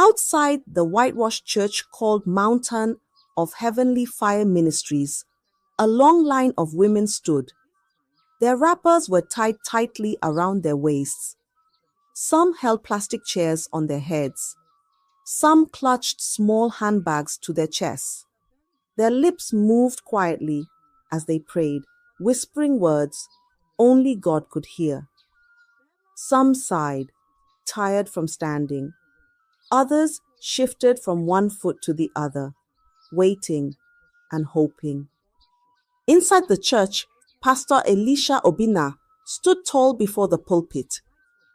Outside the whitewashed church called Mountain of Heavenly Fire Ministries, a long line of women stood. Their wrappers were tied tightly around their waists. Some held plastic chairs on their heads. Some clutched small handbags to their chests. Their lips moved quietly as they prayed, whispering words only God could hear. Some sighed, tired from standing. Others shifted from one foot to the other, waiting and hoping. Inside the church, Pastor Elicia Obina stood tall before the pulpit.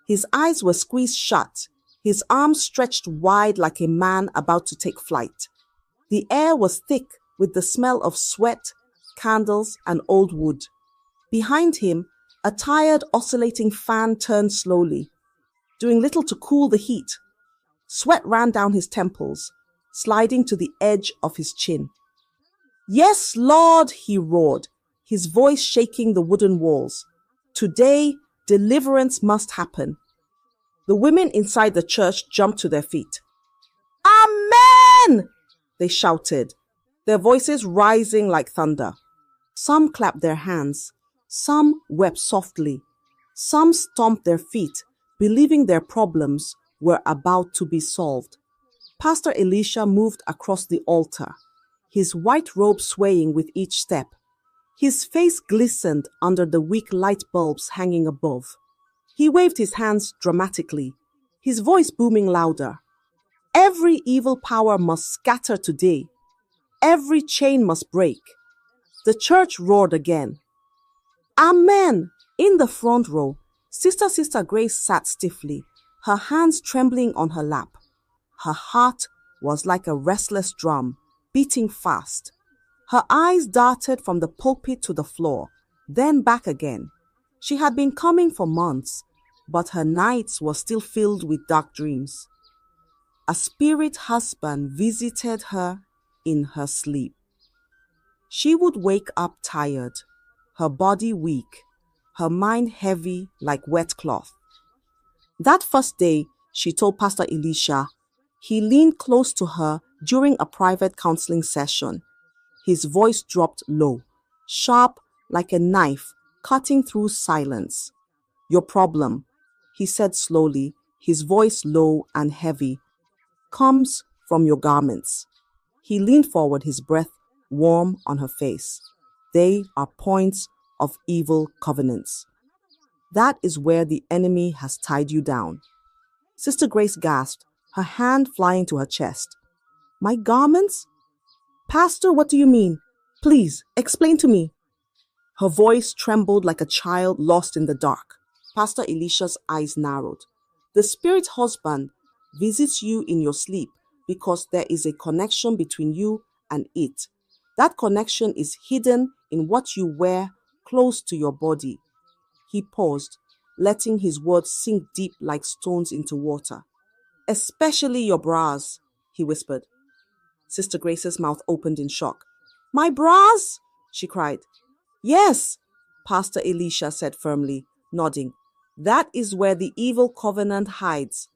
His eyes were squeezed shut, his arms stretched wide like a man about to take flight. The air was thick with the smell of sweat, candles, and old wood. Behind him, a tired, oscillating fan turned slowly, doing little to cool the heat. Sweat ran down his temples, sliding to the edge of his chin. "Yes, Lord," he roared, his voice shaking the wooden walls. "Today, deliverance must happen." The women inside the church jumped to their feet. "Amen!" they shouted, their voices rising like thunder. Some clapped their hands. Some wept softly. Some stomped their feet, believing their problems were about to be solved. Pastor Elicia moved across the altar, his white robe swaying with each step. His face glistened under the weak light bulbs hanging above. He waved his hands dramatically, his voice booming louder. "Every evil power must scatter today. Every chain must break." The church roared again. "Amen!" In the front row, Sister Grace sat stiffly, her hands trembling on her lap. Her heart was like a restless drum, beating fast. Her eyes darted from the pulpit to the floor, then back again. She had been coming for months, but her nights were still filled with dark dreams. A spirit husband visited her in her sleep. She would wake up tired, her body weak, her mind heavy like wet cloth. That first day, she told Pastor Elicia, he leaned close to her during a private counseling session. His voice dropped low, sharp like a knife cutting through silence. "Your problem," he said slowly, his voice low and heavy, "comes from your garments." He leaned forward, his breath warm on her face. "They are points of evil covenants. That is where the enemy has tied you down." Sister Grace gasped, her hand flying to her chest. "My garments? Pastor, what do you mean? Please, explain to me." Her voice trembled like a child lost in the dark. Pastor Elicia's eyes narrowed. "The spirit husband visits you in your sleep because there is a connection between you and it. That connection is hidden in what you wear close to your body." He paused, letting his words sink deep like stones into water. "Especially your bras," he whispered. Sister Grace's mouth opened in shock. "My bras?" she cried. "Yes," Pastor Elicia said firmly, nodding. "That is where the evil covenant hides.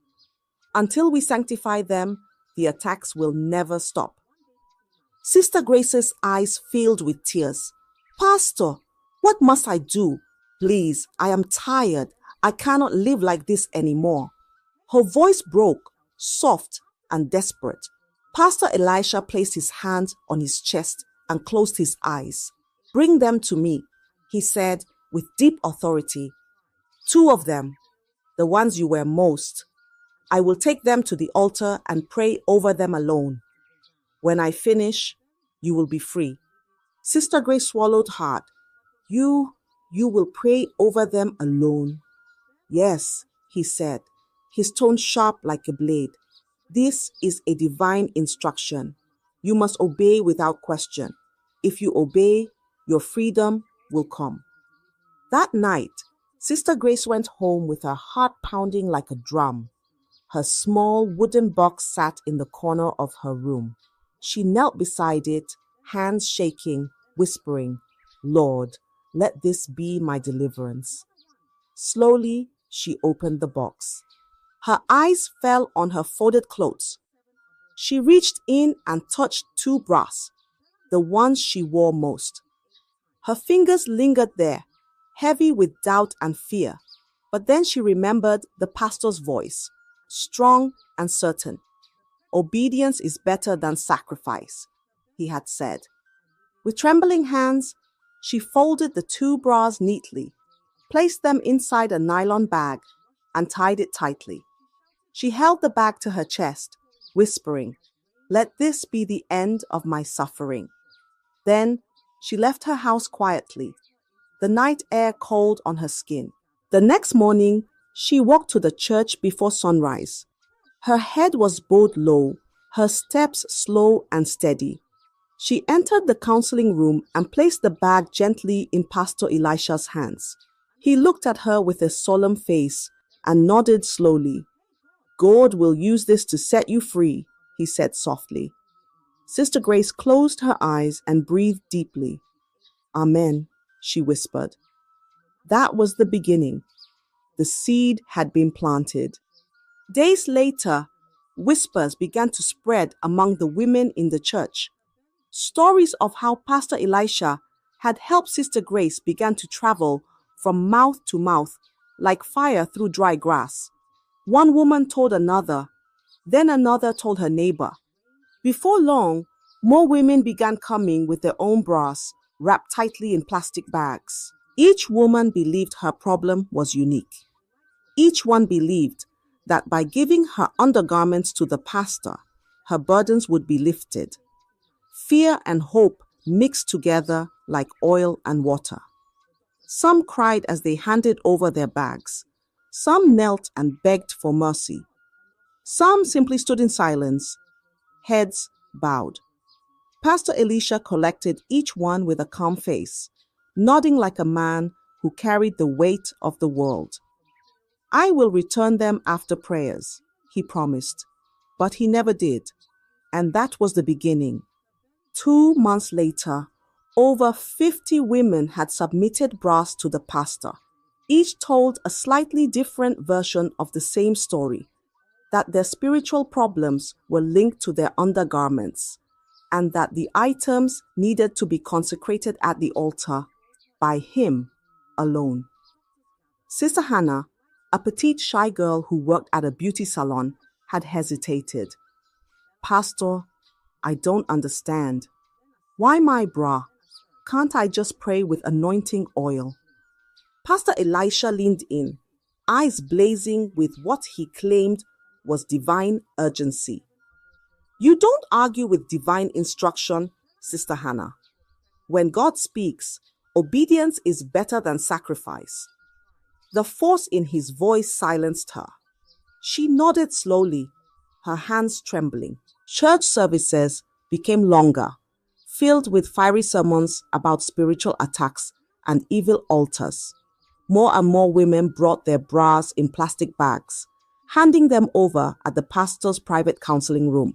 Until we sanctify them, the attacks will never stop." Sister Grace's eyes filled with tears. "Pastor, what must I do? Please, I am tired. I cannot live like this anymore." Her voice broke, soft and desperate. Pastor Elisha placed his hand on his chest and closed his eyes. "Bring them to me," he said with deep authority. "Two of them, the ones you wear most. I will take them to the altar and pray over them alone. When I finish, you will be free." Sister Grace swallowed hard. You will pray over them alone?" "Yes," he said, his tone sharp like a blade. "This is a divine instruction. You must obey without question. If you obey, your freedom will come." That night, Sister Grace went home with her heart pounding like a drum. Her small wooden box sat in the corner of her room. She knelt beside it, hands shaking, whispering, "Lord, let this be my deliverance." Slowly, she opened the box. Her eyes fell on her folded clothes. She reached in and touched two bras, the ones she wore most. Her fingers lingered there, heavy with doubt and fear. But then she remembered the pastor's voice, strong and certain. "Obedience is better than sacrifice," he had said. With trembling hands, she folded the two bras neatly, placed them inside a nylon bag, and tied it tightly. She held the bag to her chest, whispering, "Let this be the end of my suffering." Then she left her house quietly, the night air cold on her skin. The next morning, she walked to the church before sunrise. Her head was bowed low, her steps slow and steady. She entered the counseling room and placed the bag gently in Pastor Elisha's hands. He looked at her with a solemn face and nodded slowly. "God will use this to set you free," he said softly. Sister Grace closed her eyes and breathed deeply. "Amen," she whispered. That was the beginning. The seed had been planted. Days later, whispers began to spread among the women in the church. Stories of how Pastor Elisha had helped Sister Grace began to travel from mouth to mouth like fire through dry grass. One woman told another, then another told her neighbor. Before long, more women began coming with their own bras wrapped tightly in plastic bags. Each woman believed her problem was unique. Each one believed that by giving her undergarments to the pastor, her burdens would be lifted. Fear and hope mixed together like oil and water. Some cried as they handed over their bags. Some knelt and begged for mercy. Some simply stood in silence, heads bowed. Pastor Elisha collected each one with a calm face, nodding like a man who carried the weight of the world. "I will return them after prayers," he promised. But he never did. And that was the beginning. 2 months later, over 50 women had submitted bras to the pastor. Each told a slightly different version of the same story, that their spiritual problems were linked to their undergarments, and that the items needed to be consecrated at the altar by him alone. Sister Hannah, a petite shy girl who worked at a beauty salon, had hesitated. "Pastor, I don't understand. Why my bra? Can't I just pray with anointing oil?" Pastor Elisha leaned in, eyes blazing with what he claimed was divine urgency. "You don't argue with divine instruction, Sister Hannah. When God speaks, obedience is better than sacrifice." The force in his voice silenced her. She nodded slowly, her hands trembling. Church services became longer, filled with fiery sermons about spiritual attacks and evil altars. More and more women brought their bras in plastic bags, handing them over at the pastor's private counseling room.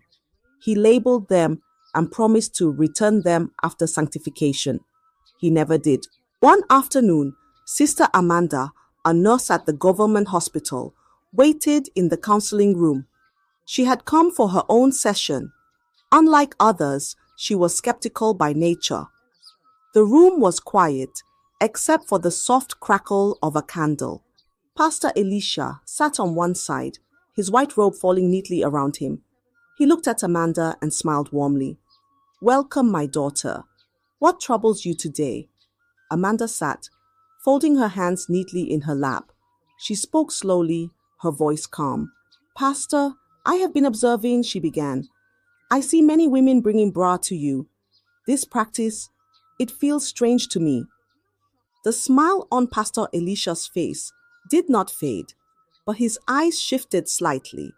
He labeled them and promised to return them after sanctification. He never did. One afternoon, Sister Amanda, a nurse at the government hospital, waited in the counseling room. She had come for her own session. Unlike others, she was skeptical by nature. The room was quiet, except for the soft crackle of a candle. Pastor Elisha sat on one side, his white robe falling neatly around him. He looked at Amanda and smiled warmly. "Welcome, my daughter. What troubles you today?" Amanda sat, folding her hands neatly in her lap. She spoke slowly, her voice calm. "Pastor, I have been observing," she began. "I see many women bringing bra to you. This practice, it feels strange to me." The smile on Pastor Elisha's face did not fade, but his eyes shifted slightly.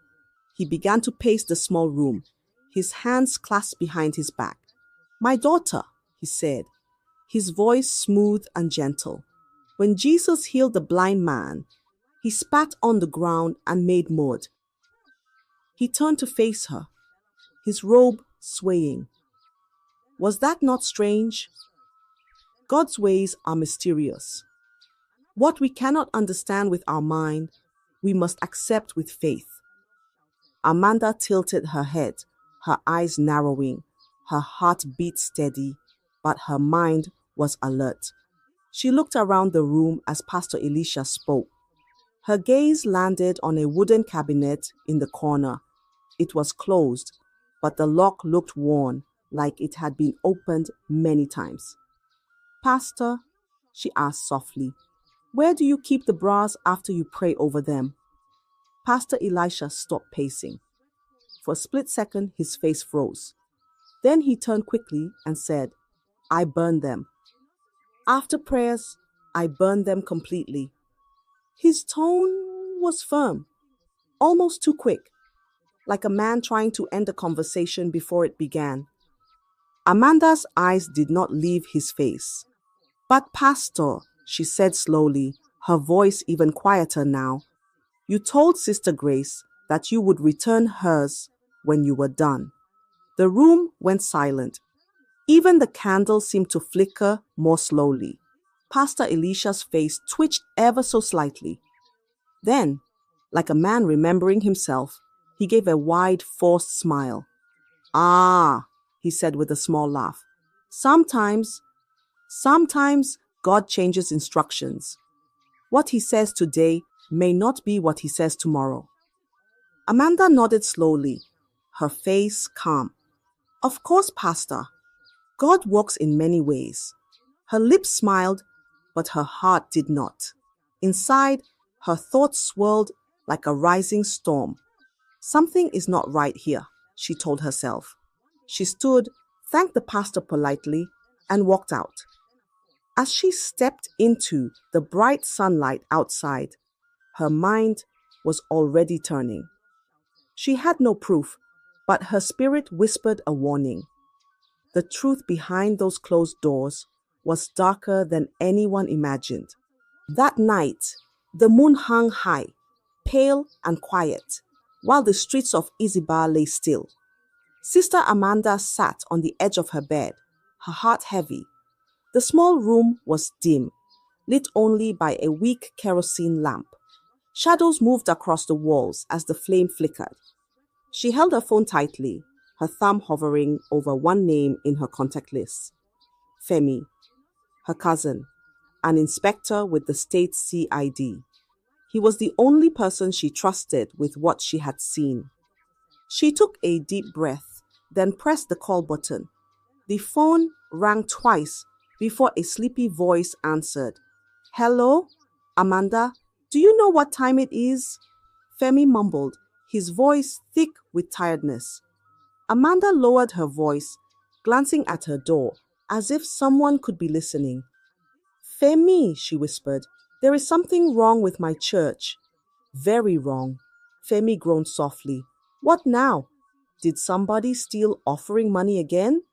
He began to pace the small room, his hands clasped behind his back. "My daughter," he said, his voice smooth and gentle. "When Jesus healed the blind man, he spat on the ground and made mud." He turned to face her, his robe swaying. Was that not strange? God's ways are mysterious. What we cannot understand with our mind, we must accept with faith. Amanda tilted her head, her eyes narrowing, her heart beat steady, but her mind was alert. She looked around the room as Pastor Elicia spoke. Her gaze landed on a wooden cabinet in the corner. It was closed, but the lock looked worn, like it had been opened many times. "Pastor," she asked softly, "where do you keep the bras after you pray over them?" Pastor Elisha stopped pacing. For a split second, his face froze. Then he turned quickly and said, "I burn them. After prayers, I burn them completely." His tone was firm, almost too quick, like a man trying to end a conversation before it began. Amanda's eyes did not leave his face. "But Pastor," she said slowly, her voice even quieter now, "you told Sister Grace that you would return hers when you were done." The room went silent. Even the candle seemed to flicker more slowly. Pastor Elicia's face twitched ever so slightly. Then, like a man remembering himself, he gave a wide, forced smile. "Ah," he said with a small laugh. Sometimes God changes instructions. What he says today may not be what he says tomorrow." Amanda nodded slowly, her face calm. "Of course, Pastor. God works in many ways." Her lips smiled, but her heart did not. Inside, her thoughts swirled like a rising storm. "Something is not right here," she told herself. She stood, thanked the pastor politely, and walked out. As she stepped into the bright sunlight outside, her mind was already turning. She had no proof, but her spirit whispered a warning. The truth behind those closed doors was darker than anyone imagined. That night, the moon hung high, pale and quiet, while the streets of Isiba lay still. Sister Amanda sat on the edge of her bed, her heart heavy. The small room was dim, lit only by a weak kerosene lamp. Shadows moved across the walls as the flame flickered. She held her phone tightly, her thumb hovering over one name in her contact list. Femi, her cousin, an inspector with the state CID. He was the only person she trusted with what she had seen. She took a deep breath, then pressed the call button. The phone rang twice before a sleepy voice answered. "Hello, Amanda, do you know what time it is?" Femi mumbled, his voice thick with tiredness. Amanda lowered her voice, glancing at her door, as if someone could be listening. "Femi," she whispered, "there is something wrong with my church." "Very wrong." Femi groaned softly. "What now? Did somebody steal offering money again?"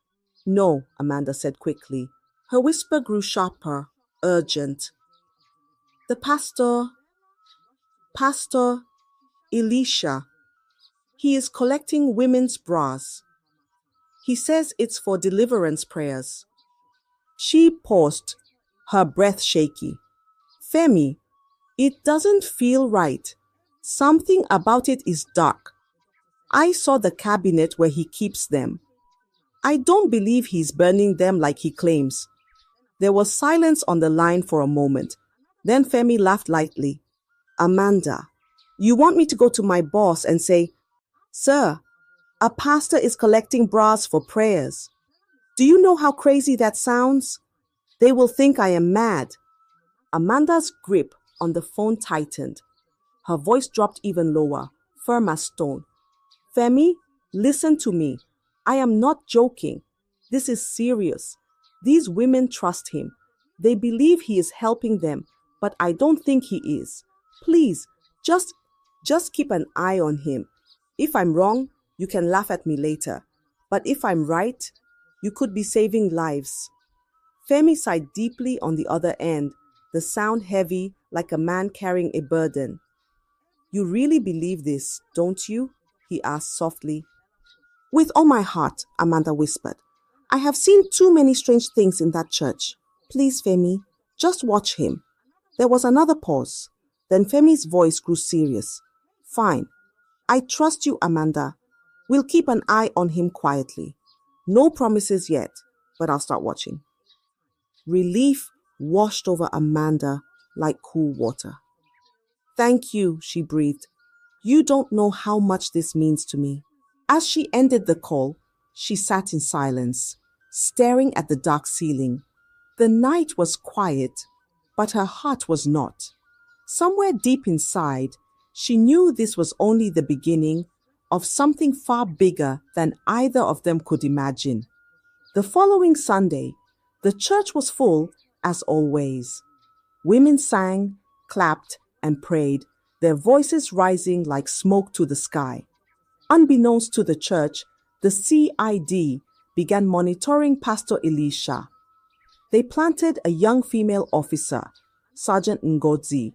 "No," Amanda said quickly. Her whisper grew sharper, urgent. "The Pastor Elicia, he is collecting women's bras. He says it's for deliverance prayers." She paused, her breath shaky. "Femi, it doesn't feel right. Something about it is dark. I saw the cabinet where he keeps them. I don't believe he's burning them like he claims." There was silence on the line for a moment. Then Femi laughed lightly. "Amanda, you want me to go to my boss and say, 'Sir, a pastor is collecting bras for prayers.' Do you know how crazy that sounds? They will think I am mad." Amanda's grip on the phone tightened. Her voice dropped even lower, firm as stone. "Femi, listen to me. I am not joking. This is serious. These women trust him. They believe he is helping them, but I don't think he is. Please, just keep an eye on him. If I'm wrong, you can laugh at me later. But if I'm right, you could be saving lives." Femi sighed deeply on the other end, the sound heavy like a man carrying a burden. "You really believe this, don't you?" he asked softly. "With all my heart," Amanda whispered. "I have seen too many strange things in that church. Please, Femi, just watch him." There was another pause. Then Femi's voice grew serious. Fine. I trust you, Amanda. We'll keep an eye on him quietly. No promises yet, but I'll start watching. Relief washed over Amanda like cool water. Thank you, she breathed. You don't know how much this means to me. As she ended the call, she sat in silence, staring at the dark ceiling. The night was quiet, but her heart was not. Somewhere deep inside, she knew this was only the beginning of something far bigger than either of them could imagine. The following Sunday, the church was full as always. Women sang, clapped, and prayed, their voices rising like smoke to the sky. Unbeknownst to the church, the CID began monitoring Pastor Elicia. They planted a young female officer, Sergeant Ngozi.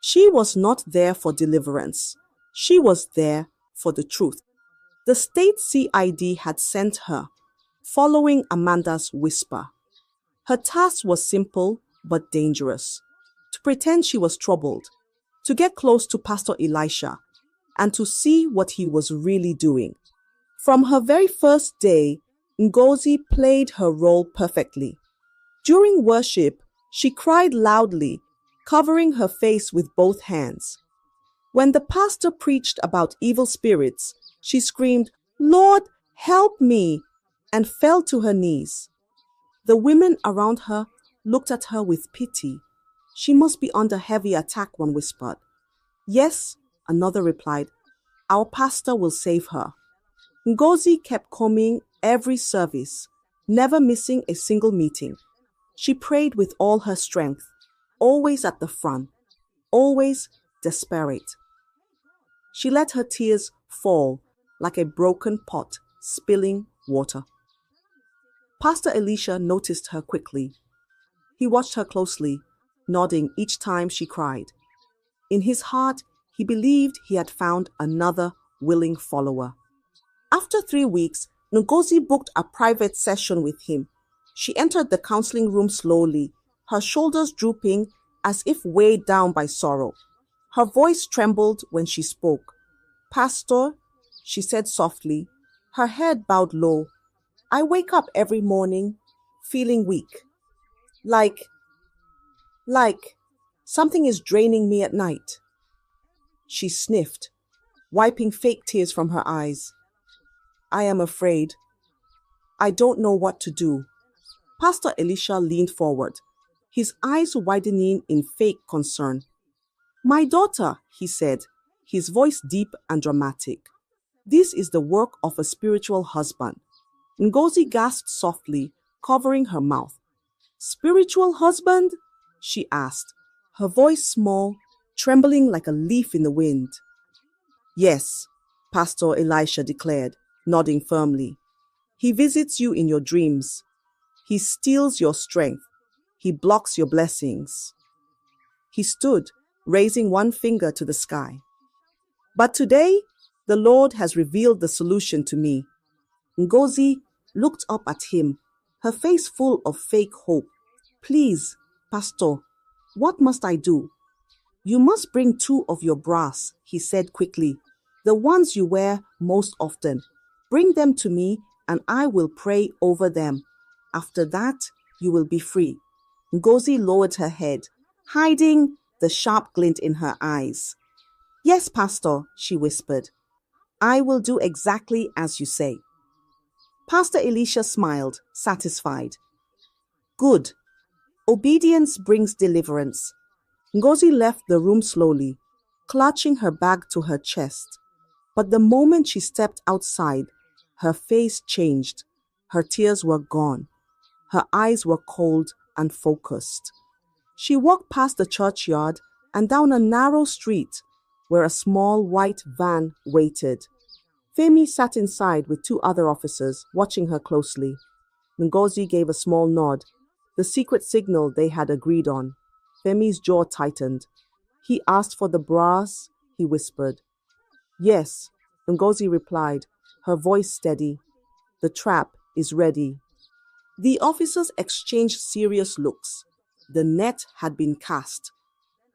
She was not there for deliverance. She was there for the truth. The state CID had sent her, following Amanda's whisper. Her task was simple but dangerous: to pretend she was troubled, to get close to Pastor Elicia, and to see what he was really doing. From her very first day, Ngozi played her role perfectly. During worship, she cried loudly, covering her face with both hands. When the pastor preached about evil spirits, she screamed, "Lord, help me," and fell to her knees. The women around her looked at her with pity. She must be under heavy attack, one whispered. Yes, another replied, our pastor will save her. Ngozi kept coming every service, never missing a single meeting. She prayed with all her strength, always at the front, always desperate. She let her tears fall like a broken pot spilling water. Pastor Elicia noticed her quickly. He watched her closely, nodding each time she cried. In his heart, he believed he had found another willing follower. After 3 weeks, Ngozi booked a private session with him. She entered the counseling room slowly, her shoulders drooping as if weighed down by sorrow. Her voice trembled when she spoke. Pastor, she said softly, her head bowed low, I wake up every morning feeling weak. Like something is draining me at night. She sniffed, wiping fake tears from her eyes. I am afraid. I don't know what to do. Pastor Elicia leaned forward, his eyes widening in fake concern. My daughter, he said, his voice deep and dramatic. This is the work of a spiritual husband. Ngozi gasped softly, covering her mouth. Spiritual husband? She asked, her voice small, trembling like a leaf in the wind. Yes, Pastor Elicia declared, nodding firmly. He visits you in your dreams. He steals your strength. He blocks your blessings. He stood, raising one finger to the sky. But today, the Lord has revealed the solution to me. Ngozi looked up at him, her face full of fake hope. Please, Pastor, what must I do? You must bring 2 of your brass, he said quickly, the ones you wear most often. Bring them to me and I will pray over them. After that, you will be free. Ngozi lowered her head, hiding the sharp glint in her eyes. Yes, Pastor, she whispered. I will do exactly as you say. Pastor Elicia smiled, satisfied. Good. Obedience brings deliverance. Ngozi left the room slowly, clutching her bag to her chest. But the moment she stepped outside, her face changed. Her tears were gone. Her eyes were cold and focused. She walked past the churchyard and down a narrow street where a small white van waited. Femi sat inside with 2 other officers, watching her closely. Ngozi gave a small nod, the secret signal they had agreed on. Femi's jaw tightened. He asked for the brass, he whispered. Yes, Ngozi replied, her voice steady. The trap is ready. The officers exchanged serious looks. The net had been cast.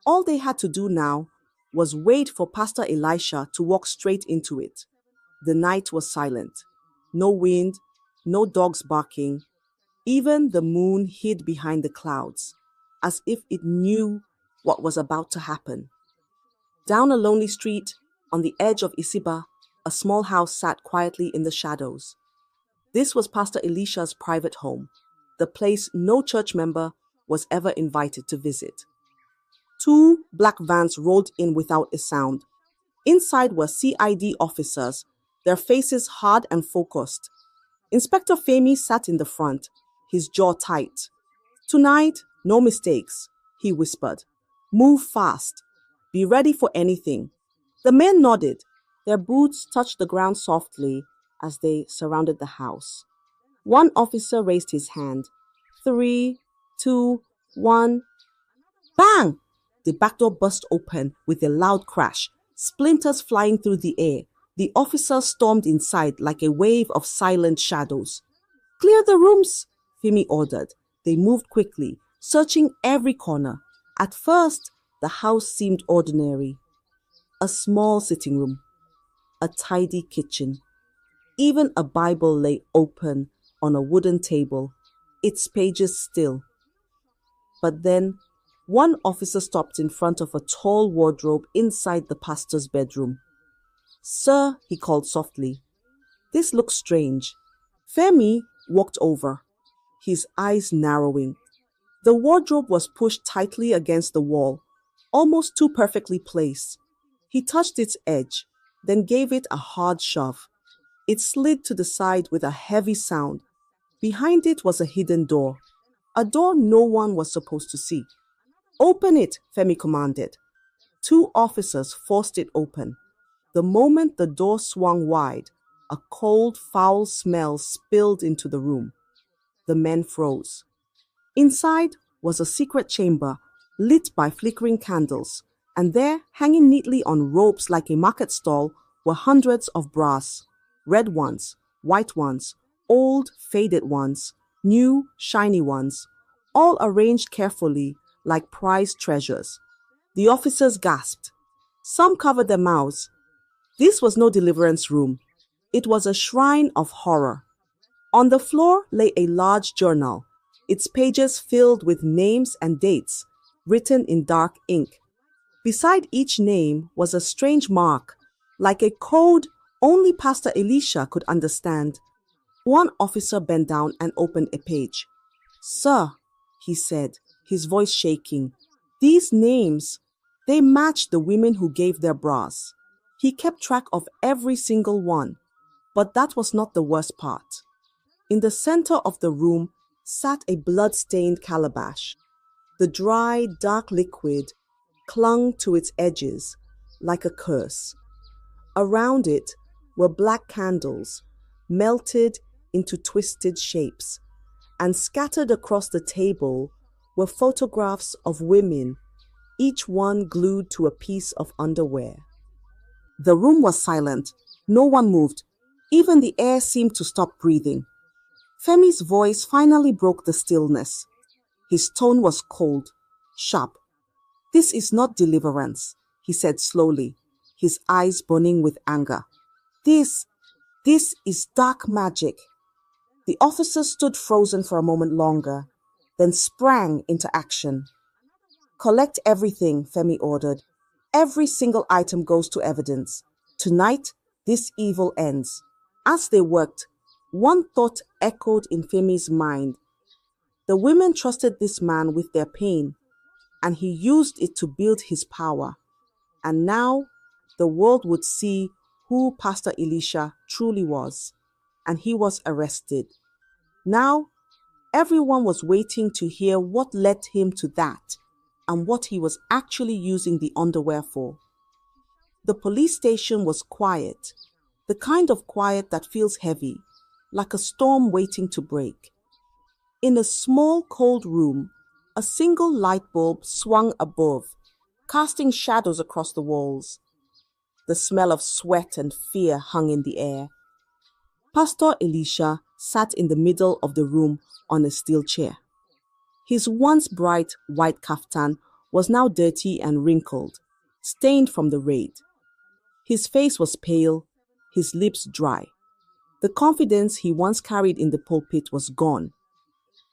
All they had to do now was wait for Pastor Elisha to walk straight into it. The night was silent. No wind, no dogs barking. Even the moon hid behind the clouds, as if it knew what was about to happen. Down a lonely street, on the edge of Isiba, a small house sat quietly in the shadows. This was Pastor Elisha's private home, the place no church member was ever invited to visit. 2 black vans rolled in without a sound. Inside were CID officers, their faces hard and focused. Inspector Femi sat in the front, his jaw tight. "Tonight, no mistakes," he whispered. "Move fast. Be ready for anything." The men nodded. Their boots touched the ground softly as they surrounded the house. One officer raised his hand. 3, 2, 1. Bang! The back door burst open with a loud crash, splinters flying through the air. The officer stormed inside like a wave of silent shadows. "Clear the rooms," Femi ordered. They moved quickly, searching every corner. At first, the house seemed ordinary. A small sitting room, a tidy kitchen. Even a Bible lay open on a wooden table, its pages still. But then, one officer stopped in front of a tall wardrobe inside the pastor's bedroom. "Sir," he called softly, "this looks strange." Femi walked over, his eyes narrowing. The wardrobe was pushed tightly against the wall, almost too perfectly placed. He touched its edge, then gave it a hard shove. It slid to the side with a heavy sound. Behind it was a hidden door, a door no one was supposed to see. "Open it," Femi commanded. 2 officers forced it open. The moment the door swung wide, a cold, foul smell spilled into the room. The men froze. Inside was a secret chamber lit by flickering candles, and there, hanging neatly on ropes like a market stall, were hundreds of bras. Red ones, white ones, old, faded ones, new, shiny ones, all arranged carefully like prized treasures. The officers gasped. Some covered their mouths. This was no deliverance room. It was a shrine of horror. On the floor lay a large journal, its pages filled with names and dates, written in dark ink. Beside each name was a strange mark, like a code only Pastor Elisha could understand. One officer bent down and opened a page. "Sir," he said, his voice shaking, "these names, they match the women who gave their bras." He kept track of every single one, but that was not the worst part. In the center of the room sat a blood-stained calabash. The dry, dark liquid clung to its edges like a curse. Around it were black candles, melted into twisted shapes, and scattered across the table were photographs of women, each one glued to a piece of underwear. The room was silent. No one moved. Even the air seemed to stop breathing. Femi's voice finally broke the stillness. His tone was cold, sharp. "This is not deliverance," he said slowly, his eyes burning with anger. This is dark magic." The officer stood frozen for a moment longer, then sprang into action. "Collect everything," Femi ordered. "Every single item goes to evidence. Tonight, this evil ends." As they worked, one thought echoed in Femi's mind. The women trusted this man with their pain, and he used it to build his power. And now, the world would see who Pastor Elisha truly was, and he was arrested. Now, everyone was waiting to hear what led him to that, and what he was actually using the underwear for. The police station was quiet, the kind of quiet that feels heavy, like a storm waiting to break. In a small, cold room, a single light bulb swung above, casting shadows across the walls. The smell of sweat and fear hung in the air. Pastor Elisha sat in the middle of the room on a steel chair. His once bright white kaftan was now dirty and wrinkled, stained from the raid. His face was pale, his lips dry. The confidence he once carried in the pulpit was gone,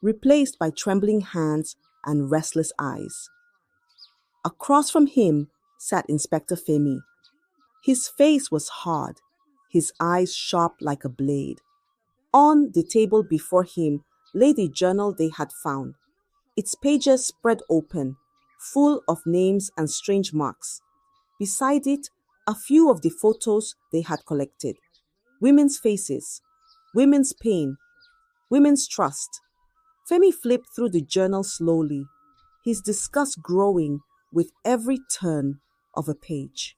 replaced by trembling hands and restless eyes. Across from him sat Inspector Femi. His face was hard, his eyes sharp like a blade. On the table before him lay the journal they had found, its pages spread open, full of names and strange marks. Beside it, a few of the photos they had collected. Women's faces, women's pain, women's trust. Femi flipped through the journal slowly, his disgust growing with every turn of a page.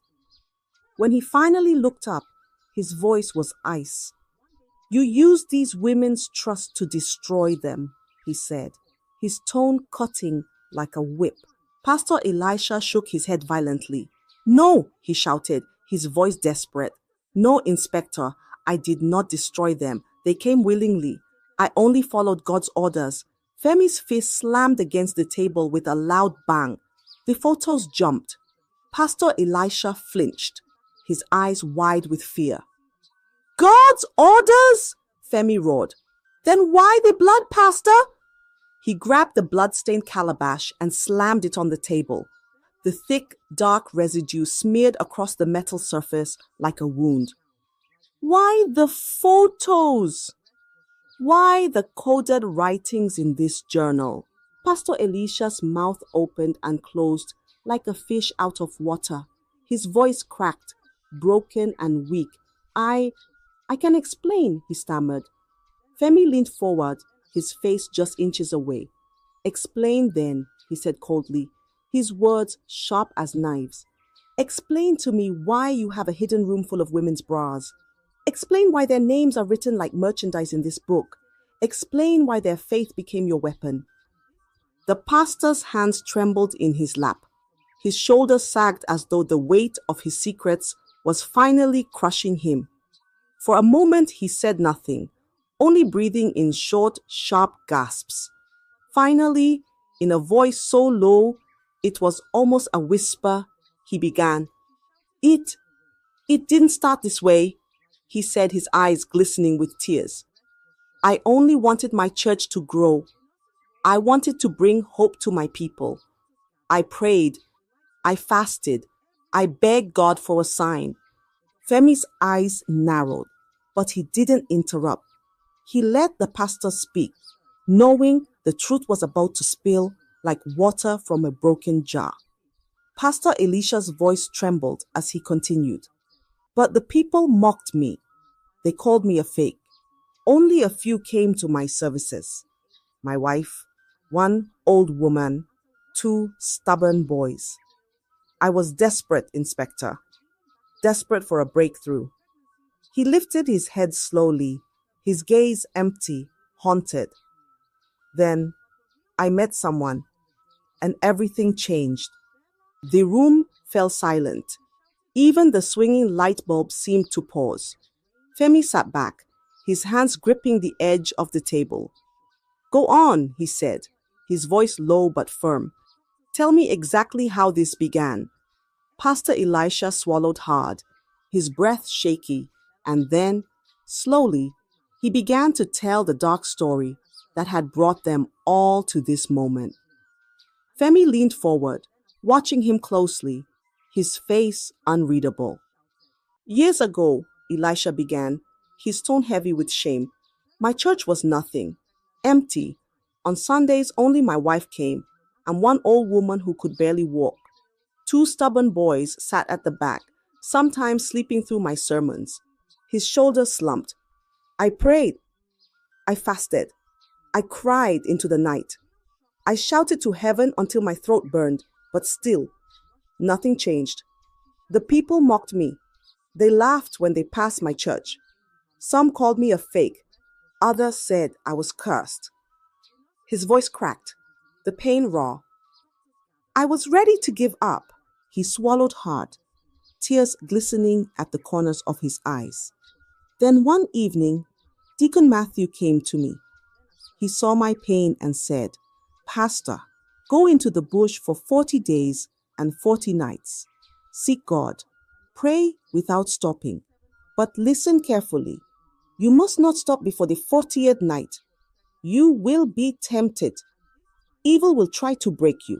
When he finally looked up, his voice was ice. "You used these women's trust to destroy them," he said, his tone cutting like a whip. Pastor Elisha shook his head violently. "No," he shouted, his voice desperate. "No, Inspector, I did not destroy them. They came willingly. I only followed God's orders." Femi's fist slammed against the table with a loud bang. The photos jumped. Pastor Elisha flinched, his eyes wide with fear. "God's orders?" Femi roared. "Then why the blood, Pastor?" He grabbed the blood-stained calabash and slammed it on the table. The thick, dark residue smeared across the metal surface like a wound. "Why the photos? Why the coded writings in this journal?" Pastor Elisha's mouth opened and closed like a fish out of water. His voice cracked, broken and weak. I can explain," he stammered. Femi leaned forward, his face just inches away. "Explain then," he said coldly, his words sharp as knives. "Explain to me why you have a hidden room full of women's bras. Explain why their names are written like merchandise in this book. Explain why their faith became your weapon." The pastor's hands trembled in his lap. His shoulders sagged as though the weight of his secrets was finally crushing him. For a moment he said nothing, only breathing in short, sharp gasps. Finally, in a voice so low it was almost a whisper, he began. It didn't start this way," he said, his eyes glistening with tears. "I only wanted my church to grow. I wanted to bring hope to my people. I prayed. I fasted. I begged God for a sign." Femi's eyes narrowed, but he didn't interrupt. He let the pastor speak, knowing the truth was about to spill like water from a broken jar. Pastor Elisha's voice trembled as he continued. "But the people mocked me. They called me a fake. Only a few came to my services. My wife, one old woman, two stubborn boys. I was desperate, Inspector. Desperate for a breakthrough." He lifted his head slowly, his gaze empty, haunted. "Then I met someone, and everything changed." The room fell silent. Even the swinging light bulb seemed to pause. Femi sat back, his hands gripping the edge of the table. "Go on," he said, his voice low but firm. "Tell me exactly how this began." Pastor Elisha swallowed hard, his breath shaky, and then, slowly, he began to tell the dark story that had brought them all to this moment. Femi leaned forward, watching him closely, his face unreadable. "Years ago," Elisha began, his tone heavy with shame, "my church was nothing, empty. On Sundays, only my wife came, and one old woman who could barely walk. Two stubborn boys sat at the back, sometimes sleeping through my sermons." His shoulders slumped. "I prayed. I fasted. I cried into the night. I shouted to heaven until my throat burned, but still, nothing changed. The people mocked me. They laughed when they passed my church. Some called me a fake. Others said I was cursed." His voice cracked, the pain raw. "I was ready to give up." He swallowed hard, tears glistening at the corners of his eyes. Then one evening, Deacon Matthew came to me. He saw my pain and said, "Pastor, Go into the bush for 40 days and 40 nights. Seek God. Pray without stopping. But listen carefully. You must not stop before the 40th night. You will be tempted. Evil will try to break you.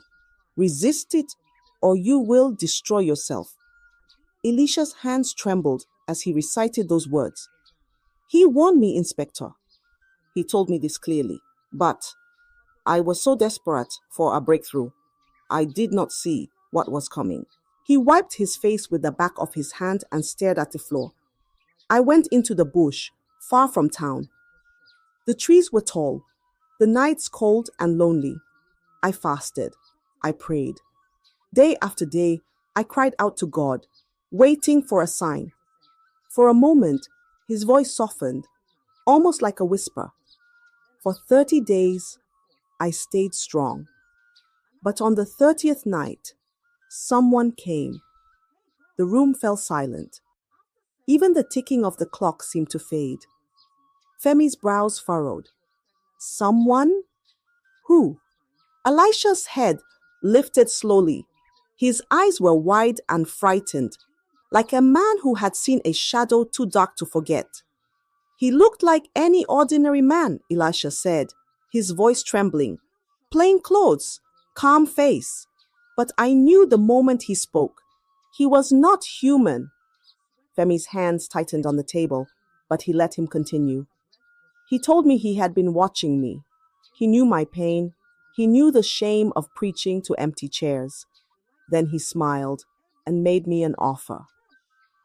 Resist it, or you will destroy yourself. Elisha's hands trembled as he recited those words. He warned me, Inspector. He told me this clearly. But I was so desperate for a breakthrough, I did not see what was coming. He wiped his face with the back of his hand and stared at the floor. I went into the bush, far from town. The trees were tall, the nights cold and lonely. I fasted. I prayed. Day after day, I cried out to God, waiting for a sign. For a moment, his voice softened, almost like a whisper. For 30 days, I stayed strong. But on the 30th night, someone came. The room fell silent. Even the ticking of the clock seemed to fade. Femi's brows furrowed. Someone? Who? Elisha's head lifted slowly. His eyes were wide and frightened, like a man who had seen a shadow too dark to forget. He looked like any ordinary man, Elisha said, his voice trembling. Plain clothes, calm face. But I knew the moment he spoke. He was not human. Femi's hands tightened on the table, but he let him continue. He told me he had been watching me. He knew my pain. He knew the shame of preaching to empty chairs. Then he smiled and made me an offer.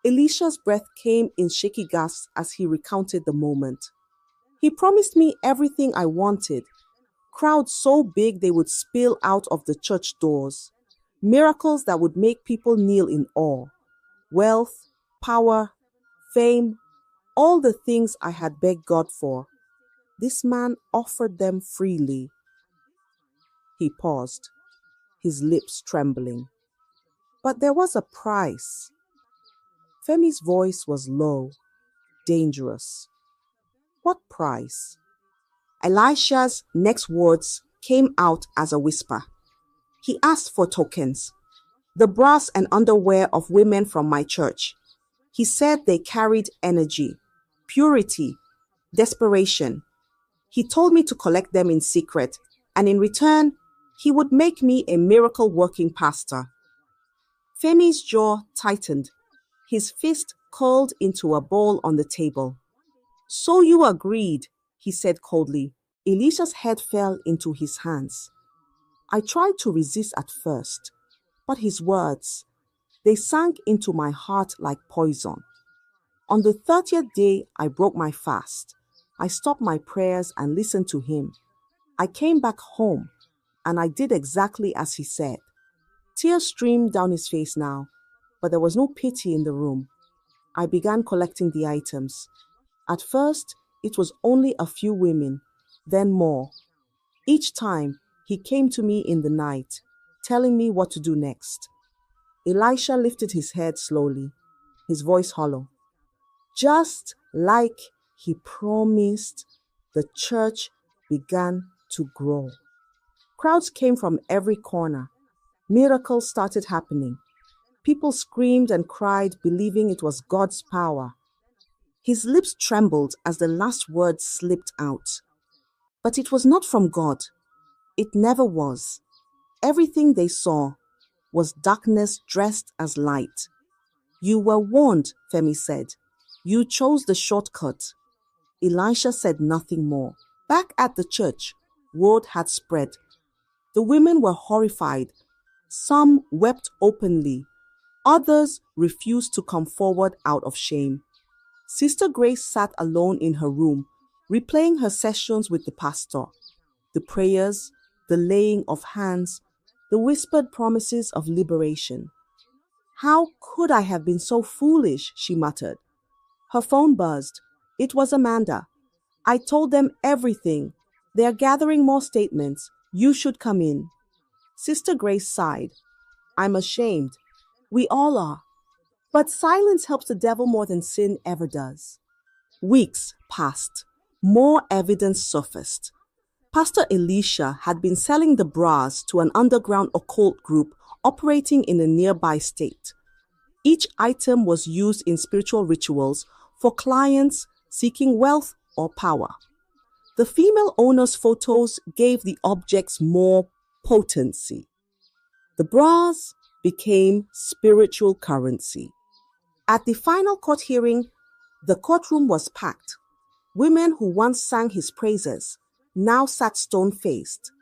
Elisha's breath came in shaky gasps as he recounted the moment. He promised me everything I wanted. Crowds so big they would spill out of the church doors. Miracles that would make people kneel in awe. Wealth, power, fame, all the things I had begged God for. This man offered them freely. He paused, his lips trembling. But there was a price. Femi's voice was low, dangerous. What price? Elisha's next words came out as a whisper. He asked for tokens, the brass and underwear of women from my church. He said they carried energy, purity, desperation. He told me to collect them in secret, and in return, he would make me a miracle-working pastor. Femi's jaw tightened. His fist curled into a ball on the table. So you agreed, he said coldly. Elisha's head fell into his hands. I tried to resist at first, but his words, they sank into my heart like poison. On the 30th day, I broke my fast. I stopped my prayers and listened to him. I came back home, and I did exactly as he said. Tears streamed down his face now, but there was no pity in the room. I began collecting the items. At first, it was only a few women, then more. Each time, he came to me in the night, telling me what to do next. Elisha lifted his head slowly, his voice hollow. Just like he promised, the church began to grow. Crowds came from every corner. Miracles started happening. People screamed and cried, believing it was God's power. His lips trembled as the last word slipped out. But it was not from God. It never was. Everything they saw was darkness dressed as light. You were warned, Femi said. You chose the shortcut. Elisha said nothing more. Back at the church, word had spread. The women were horrified. Some wept openly. Others refused to come forward out of shame. Sister Grace sat alone in her room, replaying her sessions with the pastor. The prayers, the laying of hands, the whispered promises of liberation. How could I have been so foolish, she muttered. Her phone buzzed. It was Amanda. I told them everything. They are gathering more statements. You should come in. Sister Grace sighed. I'm ashamed. We all are. But silence helps the devil more than sin ever does. Weeks passed. More evidence surfaced. Pastor Elicia had been selling the bras to an underground occult group operating in a nearby state. Each item was used in spiritual rituals for clients seeking wealth or power. The female owner's photos gave the objects more potency. The bras became spiritual currency. At the final court hearing, the courtroom was packed. Women who once sang his praises now sat stone-faced.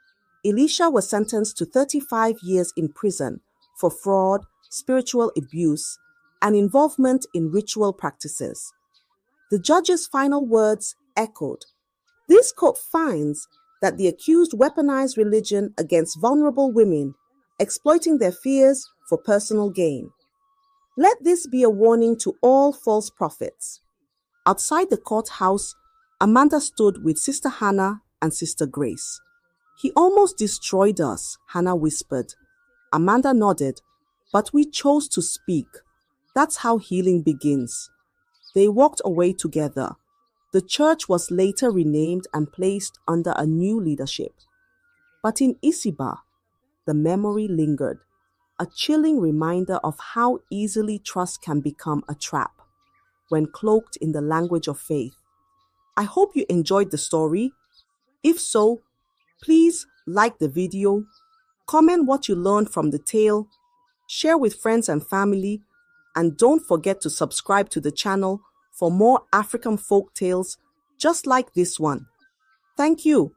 Elicia was sentenced to 35 years in prison for fraud, spiritual abuse, and involvement in ritual practices. The judge's final words echoed. This court finds that the accused weaponized religion against vulnerable women, exploiting their fears for personal gain. Let this be a warning to all false prophets. Outside the courthouse, Amanda stood with Sister Hannah and Sister Grace. He almost destroyed us, Hannah whispered. Amanda nodded, but we chose to speak. That's how healing begins. They walked away together. The church was later renamed and placed under a new leadership. But in Isiba, the memory lingered, a chilling reminder of how easily trust can become a trap when cloaked in the language of faith. I hope you enjoyed the story. If so, please like the video, comment what you learned from the tale, share with friends and family, and don't forget to subscribe to the channel for more African folk tales just like this one. Thank you.